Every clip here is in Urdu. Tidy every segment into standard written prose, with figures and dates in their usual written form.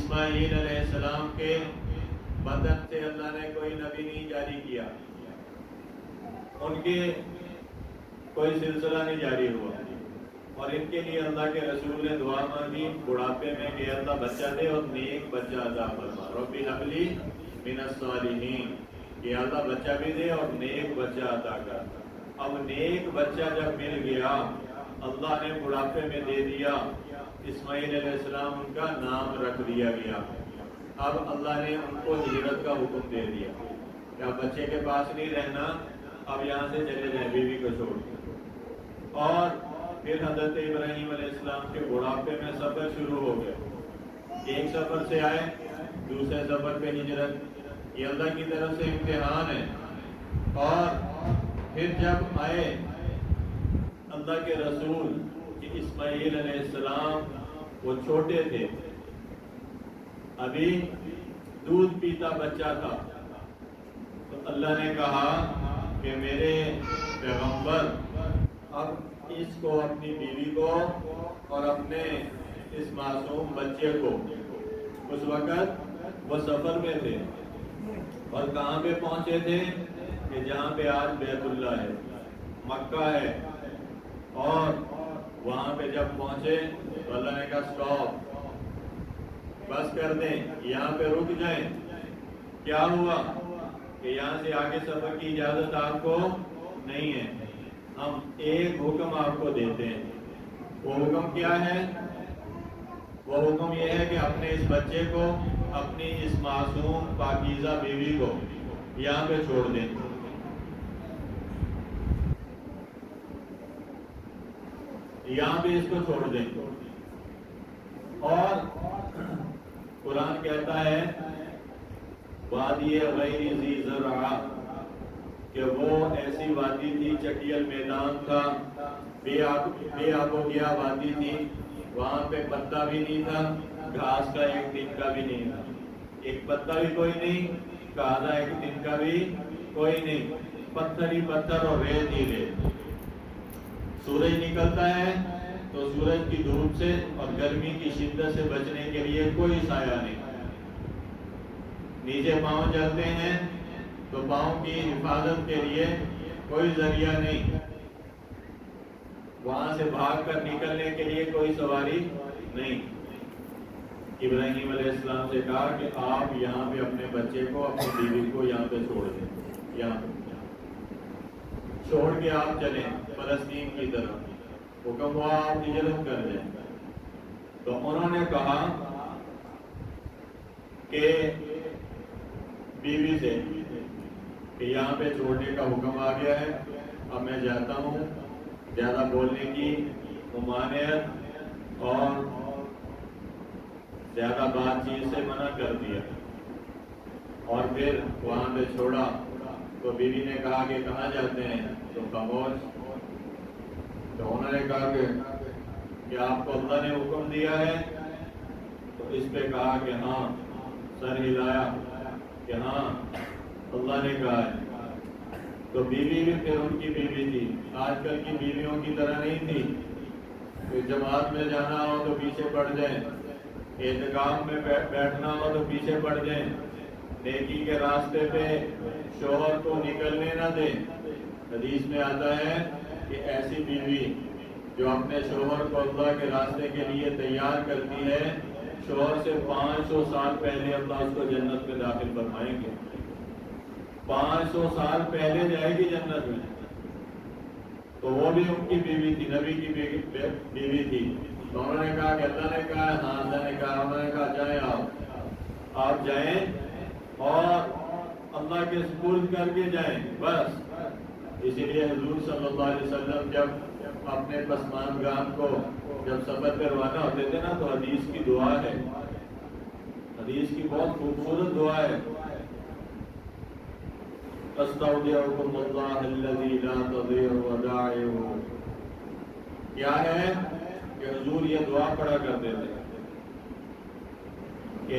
اسماعیل علیہ السلام کے بدن سے اللہ نے کوئی نبی نہیں جاری کیا، ان کے کوئی سلسلہ نہیں جاری ہوا، اور ان کے لیے اللہ کے رسول نے دعا مانگی بڑھاپے میں کہ اللہ بچہ دے اور نیک بچہ عطا فرما، رب هب لی من الصالحین، کہ اللہ بچہ بھی دے اور نیک بچہ عطا کر۔ اب نیک بچہ جب مل گیا، اللہ نے بڑھاپے میں دے دیا، اسماعیل علیہ السلام ان کا نام رکھ دیا گیا۔ اب اللہ نے ان کو ہجرت کا حکم دے دیا کہ اب بچے کے پاس نہیں رہنا، اب یہاں سے چلے جائیں بیوی کو چھوڑ کے۔ اور پھر حضرت ابراہیم علیہ السلام کے بڑھاپے میں سفر شروع ہو گیا، ایک سفر سے آئے دوسرے سفر پہ ہجرت، یہ اللہ کی طرف سے امتحان ہے۔ اور پھر جب آئے اللہ کے رسول کہ اسماعیل علیہ السلام وہ چھوٹے تھے، ابھی دودھ پیتا بچہ تھا، تو اللہ نے کہا کہ میرے پیغمبر اب اس کو، اپنی بیوی کو اور اپنے اس معصوم بچے کو، اس وقت وہ سفر میں تھے اور کہاں پہ پہنچے تھے کہ جہاں پہ آج بیت اللہ ہے، مکہ ہے، اور وہاں پہ جب پہنچے تو اللہ نے کہا سٹاپ، بس کر دیں، یہاں پہ رک جائیں۔ کیا ہوا کہ یہاں سے آگے سفر کی اجازت آپ کو نہیں ہے، ہم ایک حکم آپ کو دیتے ہیں۔ وہ حکم کیا ہے؟ وہ حکم یہ ہے کہ اپنے اس بچے کو، اپنی اس معصوم پاکیزہ بیوی کو یہاں پہ چھوڑ دیں۔ یہاں پہ اس کو چھوڑ دیں۔ اور قرآن کہتا ہے وادی غیر ذی زرع، کہ وہ ایسی وادی تھی، چٹیل میدان تھا، بے آب و گیا وادی تھی، وہاں پہ پتا بھی نہیں تھا، گھاس کا ایک دن کا بھی نہیں تھا، ایک پتا بھی کوئی نہیں، کادا ایک دن کا بھی کوئی نہیں، پتھر ہی پتھر اور ریت ہی ریت۔ سورج نکلتا ہے تو سورج کی دھوپ سے اور گرمی کی شدت سے بچنے کے لیے کوئی سایہ نہیں، نیچے پاؤں جلتے ہیں تو پاؤں کی حفاظت کے لیے کوئی ذریعہ نہیں، وہاں سے بھاگ کر نکلنے کے لیے کوئی سواری نہیں۔ ابراہیم علیہ السلام سے کہا کہ آپ یہاں پہ اپنے بچے کو، اپنی بیوی کو یہاں پہ چھوڑ دیں، یہاں پہ چھوڑ کے آپ چلیں فلسطین کی طرف، حکم ہوا آپ ہجرت کر دیں۔ تو انہوں نے کہا کہ بیوی سے کہ یہاں پہ چھوڑنے کا حکم آ گیا ہے، اب میں جاتا ہوں، زیادہ بولنے کی ممانعت اور زیادہ بات چیت سے منع کر دیا۔ اور پھر وہاں پہ چھوڑا تو بیوی نے کہا کہ کہاں جاتے ہیں؟ تو خاموش۔ تو انہوں نے کہا کہ آپ کو اللہ نے حکم دیا ہے؟ تو اس پہ کہا کہ ہاں، سر ہلایا کہ ہاں اللہ نے کہا ہے۔ تو بیوی بھی پھر ان کی بیوی تھی، آج کل کی بیویوں کی طرح نہیں تھی کہ جماعت میں جانا ہو تو پیچھے پڑ جائیں، اعتکاف میں بیٹھنا ہو تو پیچھے پڑ جائیں، نیکی کے راستے پہ شوہر کو نکلنے نہ دیں۔ حدیث میں آتا ہے کہ ایسی بیوی جو اپنے شوہر کو اللہ کے راستے کے لیے تیار کرتی ہے، شوہر سے 500 سال پہلے اللہ اس کو جنت میں داخل فرمائیں گے، 500 سال پہلے جائے گی جنت میں۔ تو وہ بھی ان کی بیوی تھی، نبی کی بیوی تھی۔ تو انہوں نے کہا کہ اللہ نے کہا، ہاں اللہ نے کہا، انہوں نے کہا جائیں آپ جائیں اور اللہ کے سپرد کر کے جائیں بس۔ اسی لیے حضور صلی اللہ علیہ وسلم جب اپنے پسماندگان کو جب سفر پہ روانہ ہوتے تھے نا، تو حدیث کی دعا ہے، حدیث کی بہت خوبصورت دعا ہے، استودعکم اللہ الذی لا تضیع ودائعہ۔ کیا ہے کہ حضور یہ دعا پڑھا کرتے تھے کہ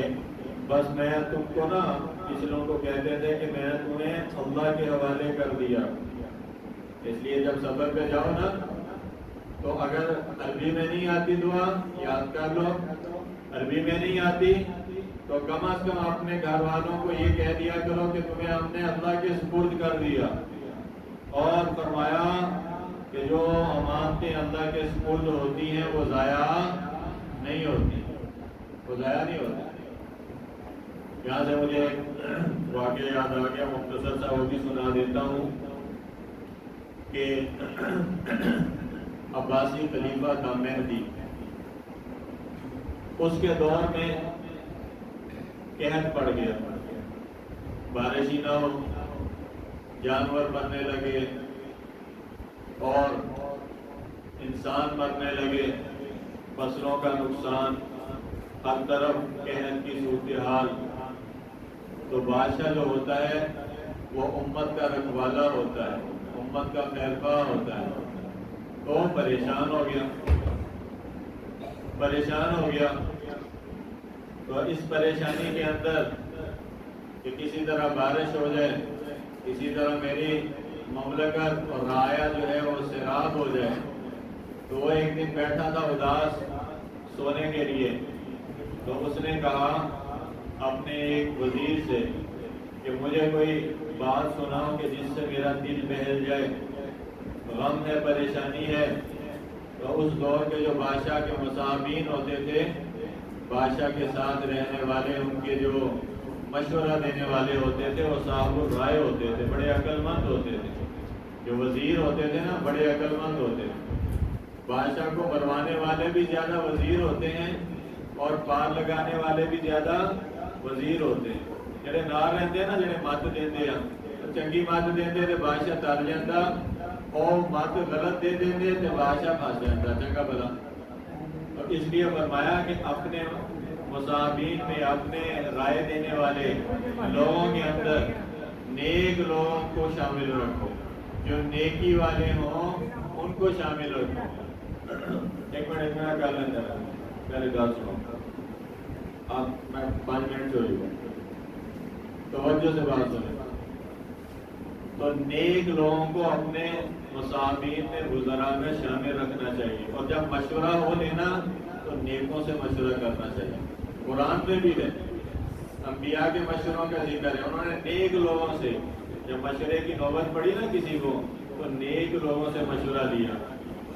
بس میں تم کو نا، کسی لوگوں کو کہتے تھے کہ میں تمہیں اللہ کے حوالے کر دیا، اس لیے جب سفر پہ جاؤ نا تو اگر عربی میں نہیں آتی دعا یاد کر لو، عربی میں نہیں آتی تو کم از کم اپنے گھر والوں کو یہ کہہ دیا کرو کہ تمہیں ہم نے اللہ کے سپرد کر دیا، اور فرمایا کہ جو امانتیں اللہ کے سپرد ہوتی ہیں وہ ضائع نہیں ہوتی، وہ ضائع نہیں ہوتی۔ یہاں سے مجھے ایک واقعہ یاد آ گیا، مختصر سا وہ بھی سنا دیتا ہوں کہ عباسی خلیفہ تھا مہدی، اس کے دور میں قحط پڑ گیا، بارش ہی نہ ہو، جانور مرنے لگے اور انسان مرنے لگے، فصلوں کا نقصان، ہر طرف قحط کی صورتحال۔ تو بادشاہ جو ہوتا ہے وہ امت کا رکھوالا ہوتا ہے، امت کا خیرخواہ ہوتا ہے، تو پریشان ہو گیا۔ تو اس پریشانی کے اندر کہ کسی طرح بارش ہو جائے، کسی طرح میری مملکت اور رعایا جو ہے وہ سیراب ہو جائے، تو وہ ایک دن بیٹھا تھا اداس سونے کے لیے، تو اس نے کہا اپنے ایک وزیر سے کہ مجھے کوئی بات سناؤ کہ جس سے میرا دل بہل جائے، غم ہے، پریشانی ہے۔ تو اس دور کے جو بادشاہ کے مصابین ہوتے تھے، بادشاہ کے ساتھ رہنے والے، ان کے جو مشورہ دینے والے ہوتے تھے، وہ صاحب الرائے ہوتے تھے، بڑے عقل مند ہوتے تھے۔ جو وزیر ہوتے تھے نا، بڑے عقل مند ہوتے تھے۔ بادشاہ کو مروانے والے بھی زیادہ وزیر ہوتے ہیں اور پار لگانے والے بھی زیادہ وزیر ہوتے ہیں۔ جڑے نال رہتے ہیں نا، جڑے مت دیندے ہیں، چنگی مت دیندے تے بادشاہ تر جاندا، اور مت غلط دے دیندے تے بادشاہ پھس جاندا چنگا بھلا۔ تو اس لیے فرمایا کہ اپنے مصابین میں، اپنے رائے دینے والے لوگوں کے اندر نیک لوگوں کو شامل رکھو، جو نیکی والے ہوں ان کو شامل رکھو۔ ایک منٹ اتنا کر لیں ذرا، پہلے بات سنو، آپ میں 5 منٹ چھوڑی ہوں، توجہ سے بات سنیں۔ تو نیک لوگوں کو اپنے مصابین میں، وزراء میں شامل رکھنا چاہیے، اور جب مشورہ ہو لینا تو نیکوں سے مشورہ کرنا چاہیے۔ قرآن میں بھی ہے، انبیاء کے مشوروں کا ذکر ہے، انہوں نے نیک لوگوں سے جب مشورے کی نوبت پڑی نا کسی کو، تو نیک لوگوں سے مشورہ لیا۔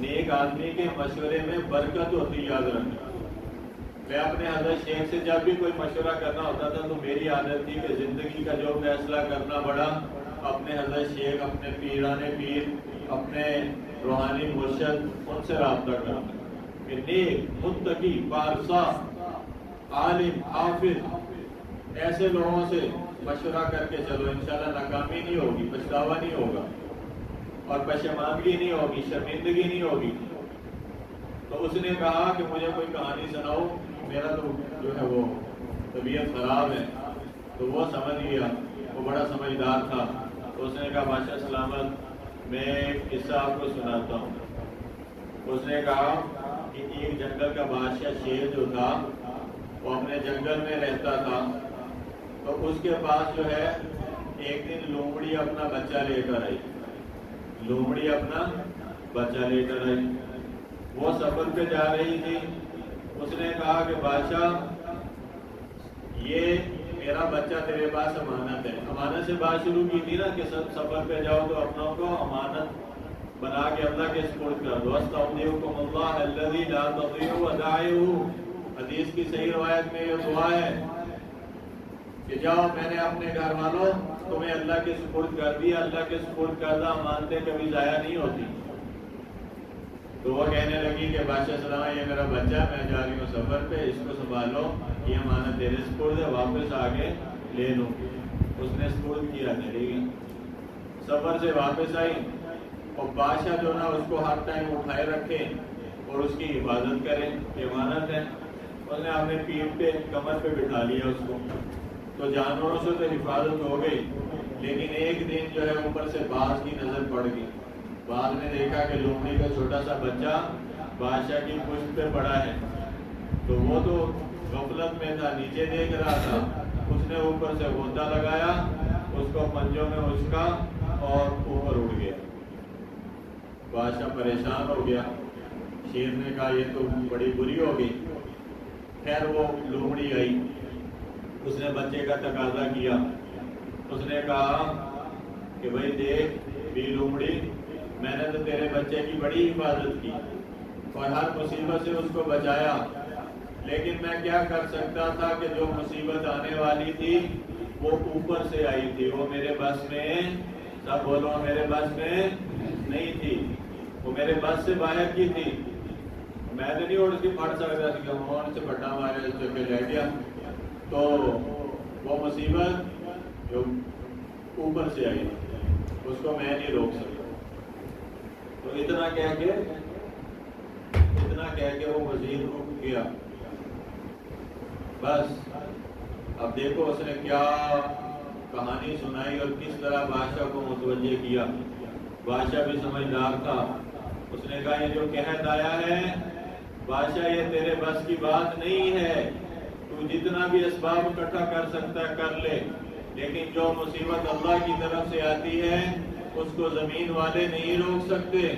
نیک آدمی کے مشورے میں برکت ہوتی، یاد رکھنا۔ میں اپنے حضرت شیخ سے جب بھی کوئی مشورہ کرنا ہوتا تھا تو میری عادت تھی کہ زندگی کا جو فیصلہ کرنا پڑا، اپنے حضرت شیخ، اپنے پیران پیر، اپنے روحانی مرشد، ان سے رابطہ کرنا کہ نیک، متقی، پارسا، عالم، حافظ، ایسے لوگوں سے مشورہ کر کے چلو، انشاءاللہ ناکامی نہیں ہوگی، پچھتاوا نہیں ہوگا، اور پشیمانگی نہیں ہوگی، شرمندگی نہیں ہوگی۔ تو اس نے کہا کہ مجھے کوئی کہانی سناؤ، میرا تو جو ہے وہ طبیعت خراب ہے۔ تو وہ سمجھ گیا، وہ بڑا سمجھدار تھا، تو اس نے کہا بادشاہ سلامت، میں ایک قصہ آپ کو سناتا ہوں۔ اس نے کہا کہ ایک جنگل کا بادشاہ شیر جو تھا، وہ اپنے جنگل میں رہتا تھا، تو اس کے پاس جو ہے ایک دن لومڑی اپنا بچہ لے کر آئی، لومڑی اپنا بچہ لے کر آئی۔ وہ سفر پہ جا رہی تھی، اس نے کہا کہ بادشاہ یہ میرا بچہ تیرے پاس امانت ہے۔ امانت سے بات شروع کی تھی نا کہ سب سفر پہ جاؤ تو اپنوں کو امانت بنا کے اللہ کے سپرد کر دو۔ استودعکم اللہ الذی لا تضیع ودائعہ، حدیث کی صحیح روایت میں یہ دعا ہے کہ جاؤ، میں نے اپنے گھر والوں تمہیں اللہ کے سپرد کر دیا، اللہ کے سپرد کردہ امانتیں کبھی ضائع نہیں ہوتی۔ تو وہ کہنے لگی کہ بادشاہ سلام، یہ میرا بچہ، میں جا رہی ہوں سفر پہ، اس کو سنبھالو، یہ امانت تیرے سپرد ہے، واپس آگے لے لوں۔ اس نے سپرد کیا، چلی گئی، سفر سے واپس آئی، اور بادشاہ جو نا اس کو ہر ٹائم اٹھائے رکھے اور اس کی حفاظت کرے، یہ امانت ہے۔ اس نے اپنے پیٹھ پہ، کمر پہ بٹھا لیا اس کو، تو جانوروں سے تو حفاظت ہو گئی، لیکن ایک دن جو ہے اوپر سے باز کی نظر پڑ گئی۔ باز نے دیکھا کہ لومڑی کا چھوٹا سا بچہ بادشاہ کی پشت پہ پڑا ہے، تو وہ تو غفلت میں تھا، نیچے دیکھ رہا تھا، اس نے اوپر سے غوطہ لگایا، اس کو پنجوں میں اچکا اور اوپر اڑ گیا۔ بادشاہ پریشان ہو گیا، شیر نے کہا یہ تو بڑی بری ہو گئی۔ خیر وہ لومڑی آئی، نے بچے کا تقاضا کیا. اس نے کہا کہ بھائی دیکھ بی لومڑی، میں نے تو تیرے بچے کی بڑی حفاظت کی اور ہر مصیبت سے اس کو بچایا، لیکن میں کیا کر سکتا تھا کہ جو مصیبت آنے والی تھی وہ اوپر سے آئی تھی، وہ میرے بس میں، سب بولو میرے بس میں نہیں تھی، وہ میرے بس سے باہر کی تھی. میں تو نہیں اڑ کے پڑ سکتا تھا کہ مون سے پٹا مارے چکے لے گیا. تو وہ مصیبت جو اوپر سے آئی اس کو میں نہیں روک سکتا. تو اتنا کہہ کے وہ وزیر رک گیا. بس اب دیکھو اس نے کیا کہانی سنائی اور کس طرح بادشاہ کو متوجہ کیا. بادشاہ بھی سمجھدار تھا. اس نے کہا یہ جو قحط آیا ہے بادشاہ یہ تیرے بس کی بات نہیں ہے، تو جتنا بھی اسباب اکٹھا کر سکتا ہے کر لے، لیکن جو مصیبت اللہ کی طرف سے آتی ہے اس کو زمین والے نہیں روک سکتے.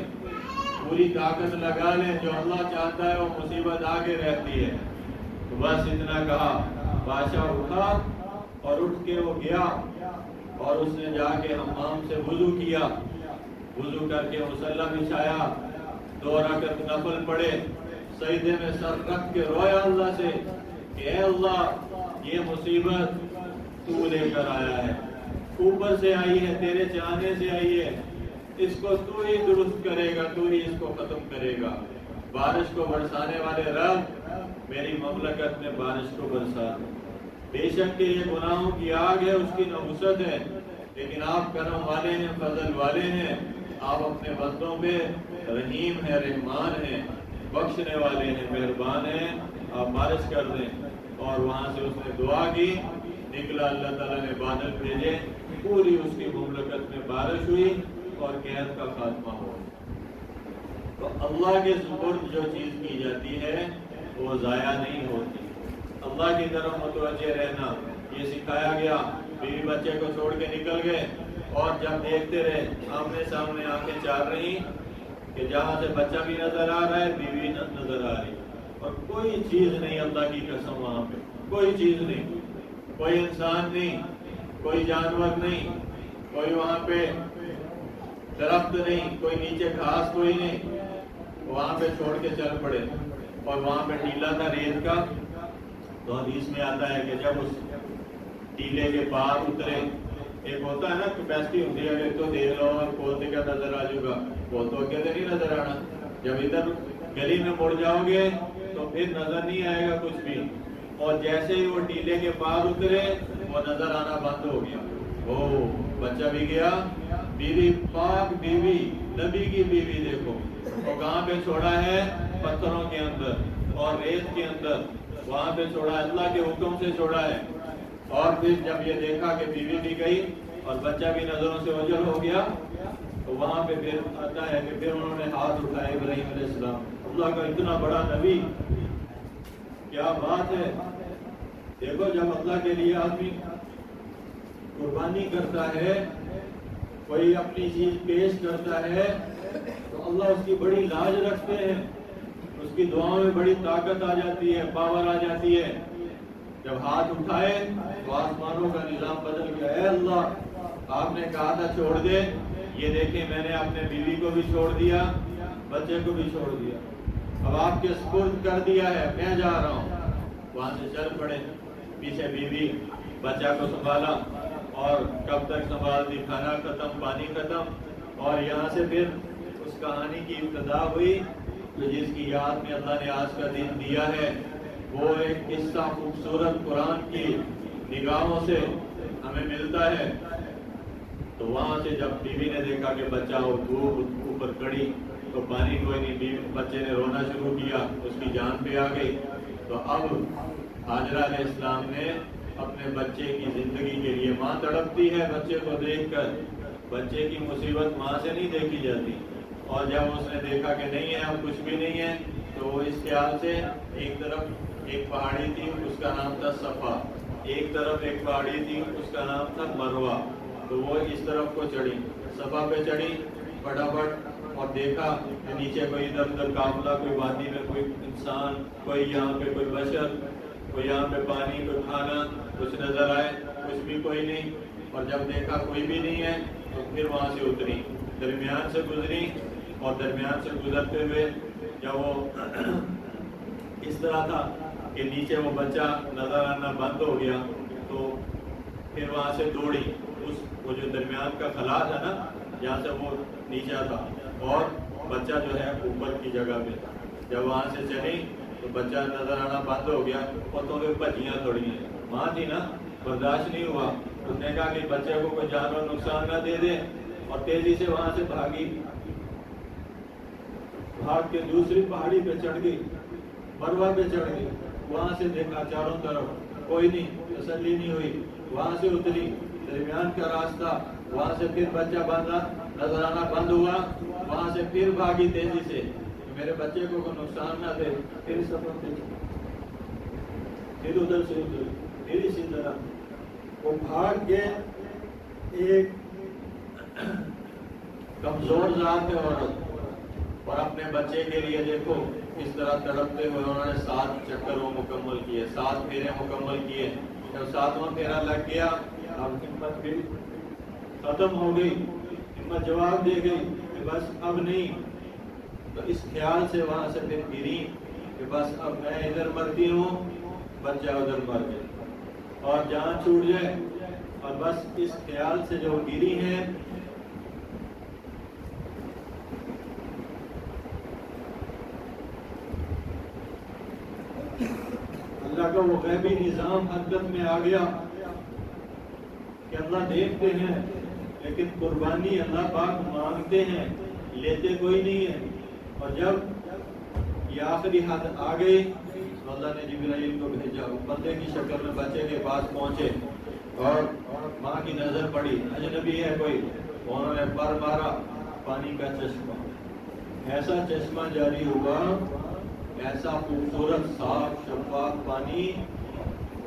پوری طاقت لگا لیں، جو اللہ چاہتا ہے وہ مصیبت آگے رہتی ہے. تو بس اتنا کہا. بادشاہ اٹھا اور اٹھ کے وہ گیا اور اس نے جا کے حمام سے وضو کیا. وضو کر کے مصلی بچھایا، 2 رکعت نفل پڑھے، سجدے میں سر رکھ کے رویا اللہ سے کہ اے اللہ یہ مصیبت تو لے کر آیا ہے، اوپر سے آئی ہے، تیرے چاہنے سے آئی ہے، اس کو تو ہی درست کرے گا، تو ہی اس کو ختم کرے گا. بارش کو برسانے والے رب میری مملکت میں بارش کو برسا. بے شک کہ یہ گناہوں کی آگ ہے، اس کی نحوست ہے، لیکن آپ کرم والے ہیں، فضل والے ہیں، آپ اپنے بندوں پہ رحیم ہیں، رحمان ہیں، بخشنے والے ہیں، مہربان ہیں، آپ بارش کر دیں. اور وہاں سے اس نے دعا کی، نکلا، اللہ تعالیٰ نے بادل بھیجے، پوری اس کی مملکت میں بارش ہوئی اور قحط کا خاتمہ ہوا. تو اللہ کے سپرد جو چیز کی جاتی ہے وہ ضائع نہیں ہوتی. اللہ کی طرف متوجہ رہنا یہ سکھایا گیا. بیوی بچے کو چھوڑ کے نکل گئے اور جب دیکھتے رہے آمنے سامنے آنکھیں چار رہی کہ جہاں سے بچہ بھی نظر آ رہا ہے بیوی نظر آ رہی اور کوئی چیز نہیں. اللہ کی قسم وہاں پہ کوئی چیز نہیں، کوئی انسان نہیں، کوئی جانور نہیں، کوئی وہاں پہ درخت نہیں، کوئی نیچے گھاس کوئی نہیں. وہاں پہ چھوڑ کے چل پڑے اور وہاں پہ ٹیلا تھا ریت کا. تو حدیث میں آتا ہے کہ جب اس ٹیلے کے پار اترے، ایک ہوتا ہے نا کیپیسٹی ہوتی ہے کہ تو دیکھ لو اور کھولتے کیا نظر آ جائے گا، وہ تو اکیلے نہیں نظر آنا. جب ادھر گلی میں مڑ جاؤ گے تو پھر نظر نہیں آئے گا کچھ بھی. اور جیسے ہی وہ ٹیلے کے پار اترے وہ نظر آنا بند ہو گیا. وہ بچہ بھی گیا. بیوی پاک بیوی، نبی کی بیوی دیکھو وہ کہاں پہ چھوڑا ہے؟ پتھروں کے اندر اور ریت کے اندر. وہاں پہ چھوڑا ہے، اللہ کے حکم سے چھوڑا ہے. اور پھر جب یہ دیکھا کہ بیوی بھی گئی اور بچہ بھی نظروں سے اوجھل ہو گیا تو وہاں پہ پھر آتا ہے کہ پھر انہوں نے ہاتھ اٹھائے ابراہیم علیہ السلام. اللہ کا اتنا بڑا نبی، کیا بات ہے. دیکھو جب اللہ کے لیے آدمی قربانی کرتا ہے، کوئی اپنی چیز پیش کرتا ہے تو اللہ اس کی بڑی لاج رکھتے ہیں. اس کی دعاؤں میں بڑی طاقت آ جاتی ہے، پاور آ جاتی ہے. جب ہاتھ اٹھائے تو آسمانوں کا نظام بدل گیا. اے اللہ آپ نے کہا تھا چھوڑ دے، یہ دیکھیں میں نے اپنے بیوی کو بھی چھوڑ دیا، بچے کو بھی چھوڑ دیا، اب آپ کے سپرد کر دیا ہے، میں جا رہا ہوں. وہاں سے چل پڑے. پیچھے بیوی بچہ کو سنبھالا اور کب تک سنبھال دی، کھانا ختم، پانی ختم. اور یہاں سے پھر اس کہانی کی ابتدا ہوئی تو جس کی یاد میں اللہ نے آج کا دن دیا ہے. وہ ایک قصہ خوبصورت قرآن کی نگاہوں سے ہمیں ملتا ہے. تو وہاں سے جب بیوی نے دیکھا کہ بچہ اوپر کڑی تو پانی کوئی نہیں، بچے نے رونا شروع کیا، اس کی جان پہ آ گئی. تو اب حاجرہ علیہ السلام نے اپنے بچے کی زندگی کے لیے، ماں تڑپتی ہے بچے کو دیکھ کر، بچے کی مصیبت ماں سے نہیں دیکھی جاتی. اور جب اس نے دیکھا کہ نہیں ہے اب کچھ بھی نہیں ہے تو وہ اس خیال سے ایک طرف ایک پہاڑی تھی اس کا نام تھا صفا، ایک طرف ایک پہاڑی تھی اس کا نام تھا مروہ. تو وہ اس طرف کو چڑھی، صفا پہ چڑھی فٹافٹ اور دیکھا کہ نیچے کوئی ادھر ادھر قافلہ، کوئی وادی میں کوئی انسان، کوئی یہاں پہ کوئی بشر. کوئی یہاں پہ پانی کوئی کھانا کچھ نظر آئے، کچھ بھی کوئی نہیں، اور جب دیکھا کوئی بھی نہیں ہے تو پھر وہاں سے اتری، درمیان سے گزری، اور درمیان سے گزرتے ہوئے جب وہ اس طرح تھا کہ نیچے وہ بچہ نظر آنا بند ہو گیا، تو پھر وہاں سے دوڑی، وہ جو درمیان کا خلا تھا نا جہاں سے وہ نیچا تھا، اور بچہ جو ہے اوپر کی جگہ پہ تھا، جب وہاں سے چلی تو بچہ نظر آنا بند ہو گیا، اور تو پھر بھجیاں تھوڑی ہیں، ماں تھی نا، برداشت نہیں ہوا، اس نے کہا کہ بچے کو کوئی جانور نقصان نہ دے دے، اور تیزی سے وہاں سے بھاگی، بھاگ کے دوسری پہاڑی پہ چڑھ گئی، مروہ پہ چڑھ گئی، وہاں سے دیکھا چاروں طرف کوئی نہیں، تسلی نہیں ہوئی، وہاں سے اتری، درمیان کا راستہ، وہاں سے پھر بچہ باندھا نظر آنا بند ہوا، وہاں سے پھر بھاگی تیزی سے، میرے بچے کو کوئی نقصان نہ دے، پھر سفر پہ پھر ادھر سے ادھر، پھر اسی طرح وہ بھاگ کے ایک کمزور ذات ہے عورت، اور اپنے بچے کے لیے دیکھو اس طرح تڑپتے ہوئے انہوں نے 7 چکر وہ مکمل کیے، 7 پھیرے مکمل کیے، جب 7واں پھیرا لگ گیا اب ہمت بھی ختم ہو گئی، ہمت جواب دے گئی کہ بس اب نہیں، تو اس خیال سے وہاں سے پھر گری کہ بس اب میں ادھر مرتی ہوں، بچہ ادھر مر جائے اور جان چھوٹ جائے، اور بس اس خیال سے جو گری ہے اللہ کا وہ غیبی نظام حرکت میں آ گیا کہ اللہ دیکھتے ہیں لیکن قربانی اللہ پاک مانگتے ہیں، لیتے کوئی نہیں ہے، اور جب یہ آخری حد آ گئی تو اللہ نے جبرائیل کو بھیجا، بندے کی شکل میں بچے کے پاس پہنچے اور ماں کی نظر پڑی، اجنبی ہے کوئی، انہوں نے پر مارا، پانی کا چشمہ، ایسا چشمہ جاری ہوا، ایسا خوبصورت صاف شفاف پانی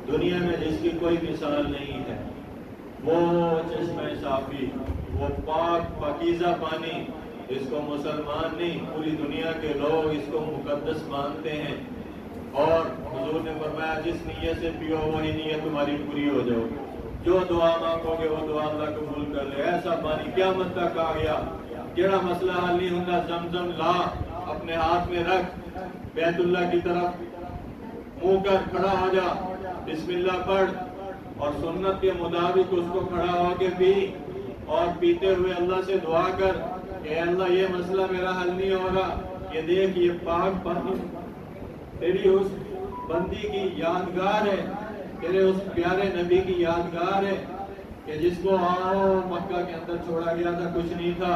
دنیا میں جس کی کوئی مثال نہیں ہے، وہ چشمہ صافی، وہ پاک پاکیزہ پانی، اس کو مسلمان نہیں پوری دنیا کے لوگ اس کو مقدس مانتے ہیں، اور حضور نے فرمایا جس نیت سے پیو وہی نیت تمہاری پوری ہو جاؤ، جو دعا مانگو گے وہ دعا اللہ قبول کر لے، ایسا پانی قیامت تک آ گیا، جڑا مسئلہ حل نہیں ہوتا زمزم لا، اپنے ہاتھ میں رکھ، بیت اللہ کی طرف منہ کر کھڑا ہو جا، بسم اللہ پڑھ، اور سنت کے مطابق اس کو کھڑا ہو کے پی، اور پیتے ہوئے اللہ سے دعا کر کہ اللہ یہ مسئلہ میرا حل نہیں ہو رہا، یہ دیکھ یہ پاک پانی تیری اس بندی کی یادگار ہے، تیرے اس پیارے نبی کی یادگار ہے کہ جس کو مکہ کے اندر چھوڑا گیا تھا، کچھ نہیں تھا،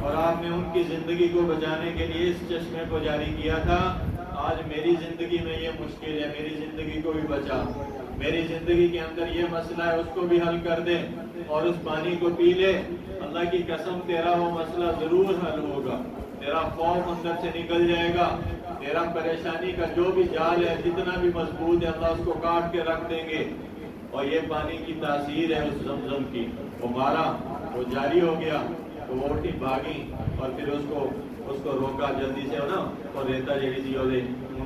اور آپ نے ان کی زندگی کو بچانے کے لیے اس چشمے کو جاری کیا تھا، آج میری زندگی میں یہ مشکل ہے، میری زندگی کو بھی بچا، میری زندگی کے اندر یہ مسئلہ ہے اس کو بھی حل کر دے، اور اس پانی کو پی لے، اللہ کی قسم تیرا وہ مسئلہ ضرور حل ہوگا، تیرا خوف اندر سے نکل جائے گا، تیرا پریشانی کا جو بھی جال ہے جتنا بھی مضبوط ہے اللہ اس کو کاٹ کے رکھ دیں گے، اور یہ پانی کی تاثیر ہے اس زمزم کی، وہ مارا، وہ جاری ہو گیا، تو وہ اٹھی بھاگی، اور پھر اس کو روکا جلدی سے نا، اور ریتا جڑی تھی وہ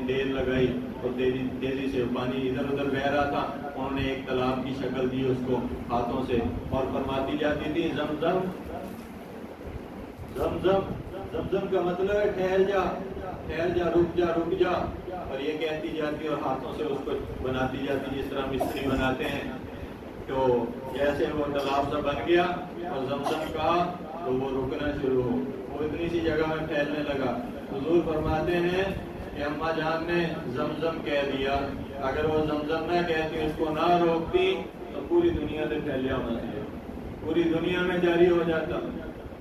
ڈیر لگائی، اور تیزی سے پانی ادھر ادھر بہ رہا تھا، انہوں نے ایک تالاب کی شکل دی اس کو ہاتھوں سے، اور فرماتی جاتی تھی زمزم زمزم، زمزم کا مطلب ہے ٹھہر جا ٹھہر جا، رک جا رک جا، اور یہ کہتی جاتی اور ہاتھوں سے اس کو بناتی جاتی جس طرح مستری بناتے ہیں، تو جیسے وہ تالاب سا بن گیا اور زمزم کہا تو وہ رکنا شروع ہو، وہ اتنی سی جگہ میں پھیلنے لگا، حضور فرماتے ہیں کہ اماں جان نے زمزم کہہ دیا، اگر وہ زمزم نہ کہتی اس کو نہ روکتی تو پوری دنیا سے پھیلیا ہونا چاہیے، پوری دنیا میں جاری ہو جاتا،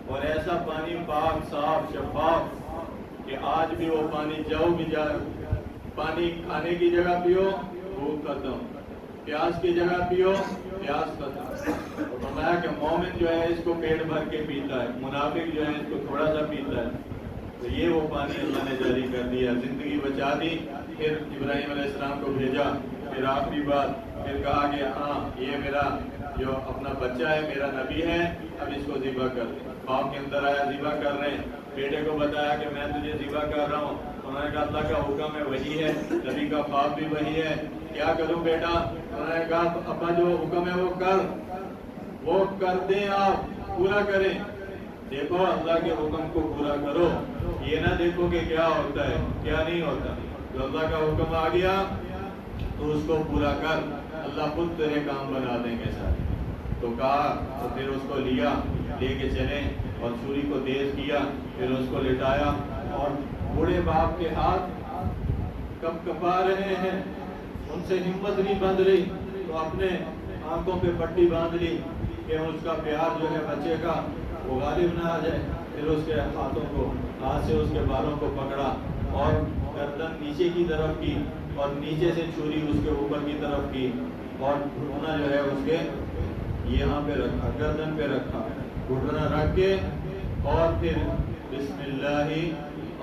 اور ایسا پانی پاک صاف شفاف کہ آج بھی وہ پانی جاؤ بھی جائے، پانی کھانے کی جگہ پیو بھوک ختم، پیاس کی جگہ پیو پیاس ختم، اور فرمایا کہ مومن جو ہے اس کو پیٹ بھر کے پیتا ہے، منافق جو ہے اس کو تھوڑا سا پیتا ہے، تو یہ وہ پانی اللہ نے جاری کر دیا، زندگی بچا دی، پھر ابراہیم علیہ السلام کو بھیجا، پھر آخری بات پھر کہا کہ ہاں یہ میرا جو اپنا بچہ ہے میرا نبی ہے، اب اس کو ذبح کر دیں، خواب کے اندر آیا ذبح کر رہے ہیں، بیٹے کو بتایا کہ میں تجھے ذبح کر رہا ہوں، انہوں نے کہا اللہ کا حکم ہے وہی ہے، نبی کا خواب بھی وہی ہے، کیا کروں بیٹا؟ انہوں نے کہا ابا جو حکم ہے وہ کر دیں، آپ پورا کریں۔ دیکھو اللہ کے حکم کو پورا کرو، یہ نہ دیکھو کہ کیا ہوتا ہے کیا نہیں ہوتا۔ جو اللہ کا حکم آ گیا تو اس کو پورا کر، اللہ خود تیرے کام بنا دیں گے سارے۔ تو کہا تو پھر اس کو لیا، لے کے چلے اور چھری کو تیز کیا، پھر اس کو لٹایا، اور بوڑھے باپ کے ہاتھ کب کپا رہے ہیں، ان سے ہمت نہیں بند رہی، تو اپنے آنکھوں پہ پٹی باندھ لی کہ اس کا پیار جو ہے بچے کا وہ غالب نہ آ جائے۔ پھر اس کے ہاتھوں کو، ہاتھ سے اس کے بالوں کو پکڑا اور گردن نیچے کی طرف کی، اور نیچے سے چھری اس کے اوپر کی طرف کی، اور گھٹنا جو ہے اس کے یہاں پہ رکھا، گردن پہ رکھا، گھٹنا رکھ کے، اور پھر بسم اللہ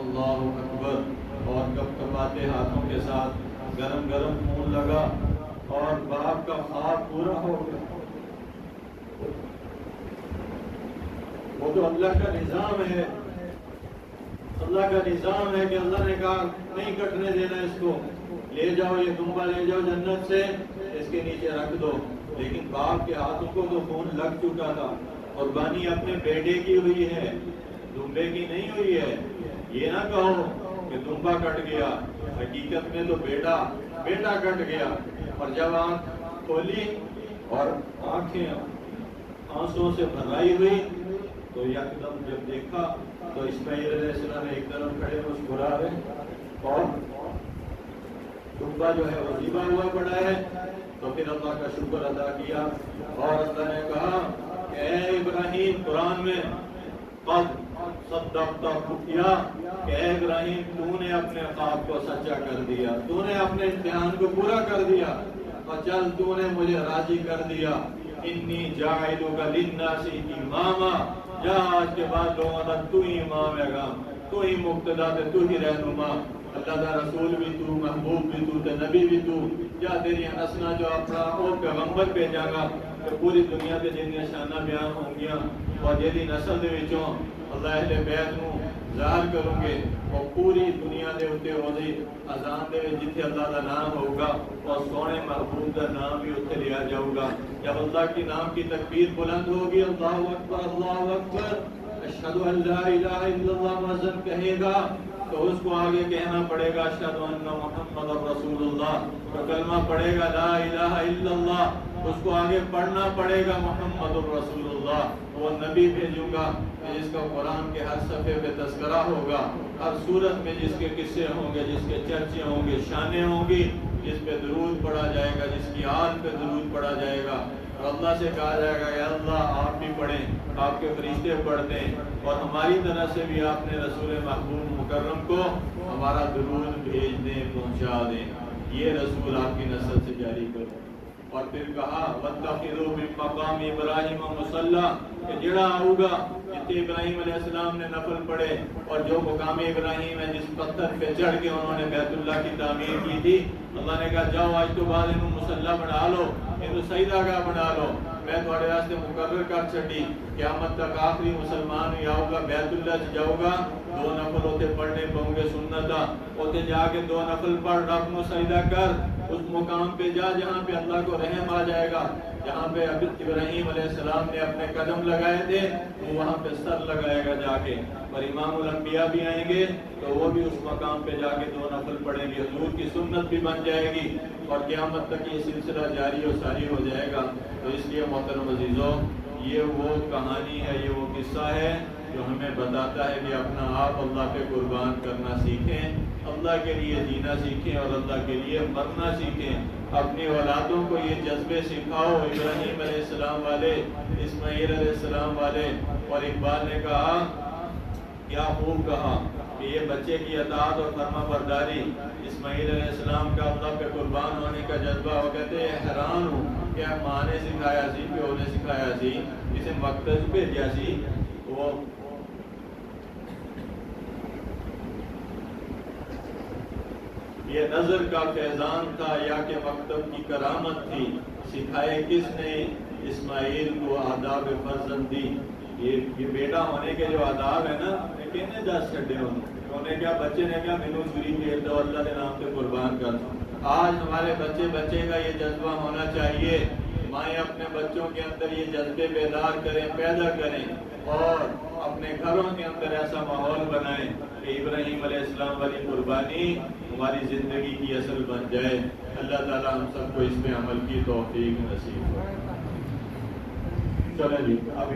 اللہ اکبر، اور کب کپاتے ہاتھوں کے ساتھ گرم گرم خون لگا، اور باپ کا خواب پورا ہو گیا۔ وہ تو اللہ کا نظام ہے، اللہ کا نظام ہے کہ اللہ نے کہا نہیں کٹنے دینا اس کو، لے جاؤ یہ دمبا لے جاؤ جنت سے، اس کے نیچے رکھ دو۔ لیکن باپ کے ہاتھوں کو تو خون لگ چکا تھا، قربانی اپنے بیٹے کی ہوئی ہے، دمبے کی نہیں ہوئی ہے۔ یہ نہ کہو کہ دمبا کٹ گیا، حقیقت میں تو بیٹا کٹ گیا۔ اور جب آنکھ کھولی اور آنکھیں آنسوں سے بھرائی ہوئی تو یکدم جب دیکھا تو اسماعیل علیہ السلام ایک طرف کھڑے مسکرا رہے، اور دمبا جو ہے وہ ذبح ہوا پڑا ہے۔ تو پھر اللہ کا شکر ادا کیا، اور اللہ نے کہا کہ اے ابراہیم، قرآن میں قد صدقت رؤیا، کہ اے ابراہیم تو نے اپنے خواب کو سچا کر دیا، تو نے اپنے امتحان کو پورا کر دیا، اور چل تو نے مجھے راضی کر دیا۔ انی جاعلک للناس اماما، جا آج کے بعد لوگوں کا تو ہی امام ہے گا، تو ہی مقتدا تے، تو ہی رہنما، اللہ کا رسول بھی تو، محبوب بھی تو تے، نبی بھی تو، یا تیری نسلہ جو اپنا او پیغمبر بھیجا گا کہ پوری دنیا تے جنیاں شانہ بیان ہوں گیا، اور جیدی نسل دے وچوں اللہ اہل بیت نو ظاہر کروں گے، اور پوری دنیا دے اتے ہوئی اذان دے جتھے اللہ کا نام ہوگا اور سونے محبوب کا نام بھی اتنے لیا جاؤ گا۔ جب اللہ کی نام کی تکبیر بلند ہوگی، اللہ اکبر اشہد ان لا الہ الا اللہ مؤذن کہے گا، تو اس کو آگے کہنا پڑے گا اشہد ان محمد رسول اللہ، تو کلمہ پڑے گا لا الہ الا اللہ، اس کو آگے پڑھنا پڑے گا محمد رسول اللہ۔ وہ نبی بھیجوں گا جس کا قرآن کے ہر صفحے پہ تذکرہ ہوگا، ہر صورت میں جس کے قصے ہوں گے، جس کے چرچے ہوں گے، شانیں ہوں گی، جس پہ درود پڑھا جائے گا، جس کی آل پہ درود پڑھا جائے گا، اور اللہ سے کہا جائے گا یا اللہ آپ بھی پڑھیں، آپ کے فرشتے پڑھتے ہیں، اور ہماری طرف سے بھی آپ نے رسول محبوب مکرم کو ہمارا درود بھیج دیں، پہنچا دیں، یہ رسول آپ کی نسل سے جاری کرو۔ اور پھر کہا وَاتَّخِذُوا مِن مَقَامِ إِبْرَاهِيمَ مُصَلًّى، کہ جڑا آؤگا جتنے ابراہیم علیہ السلام نے نفل پڑھے، اور جو مقام ابراہیم ہے جس پتھر پہ چڑھ کے انہوں نے بیت اللہ کی تعمیر کی تھی، اللہ نے کہا جاؤ آج تو بعد انہوں مسلح بنا لو، انہوں سجدہ گاہ بنا لو، میں تھوڑے راستے مقرر کر چھڑی، قیامت تک آخری مسلمان ہی آؤ گا، بیت اللہ سے جاؤ گا، 2 نفل ہوتے پڑھنے پاؤں گے سنتا، ہوتے جا کے 2 نفل پڑھ رب نو سجدہ کر، اس مقام پہ جا جہاں پہ اللہ کو رحم آ جائے گا، جہاں پہ ابراہیم علیہ السلام نے اپنے قدم لگائے تھے وہ وہاں پہ سر لگائے گا جا کے، اور امام الانبیاء بھی آئیں گے تو وہ بھی اس مقام پہ جا کے 2 نفل پڑھیں گے، حضور کی سنت بھی بن جائے گی، اور قیامت تک یہ سلسلہ جاری و ساری ہو جائے گا۔ تو اس لیے محترم عزیزوں، یہ وہ کہانی ہے، یہ وہ قصہ ہے جو ہمیں بتاتا ہے کہ اپنا آپ اللہ پہ قربان کرنا سیکھیں، اللہ کے لیے جینا سیکھیں، اور اللہ کے لیے مرنا سیکھیں، اپنی اولادوں کو یہ جذبے سکھاؤ، ابراہیم علیہ السلام والے، اسماعیل علیہ السلام والے۔ اور اقبال نے کہا، کیا خوب کہا کہ یہ بچے کی اطاعت اور فرما برداری، اسماعیل علیہ السلام کا اللہ پہ قربان ہونے کا جذبہ، وہ کہتے ہیں حیران ہوں کہ ماں نے سکھایا سی، پیو نے سکھایا سی، اسے مقصد بھیجا سی، وہ یہ نظر کا فیضان تھا یا کہ مکتب کی کرامت تھی، سکھائے کس نے اسماعیل کو آداب فرزندی، یہ بیٹا ہونے کے جو آداب ہے نا، کہنے دس چھڑے انہیں کیا، بچے نے کیا مینو چھری پھیر دو اللہ کے نام پہ قربان کر، آج ہمارے بچے کا یہ جذبہ ہونا چاہیے، مائیں اپنے بچوں کے اندر یہ جذبے بیدار کریں، پیدا کریں، اور اپنے گھروں کے اندر ایسا ماحول بنائیں کہ ابراہیم علیہ السلام والی قربانی ہماری زندگی کی اصل بن جائے۔ اللہ تعالیٰ ہم سب کو اس پہ عمل کی توفیق نصیب فرمائے۔ چلیں جی اب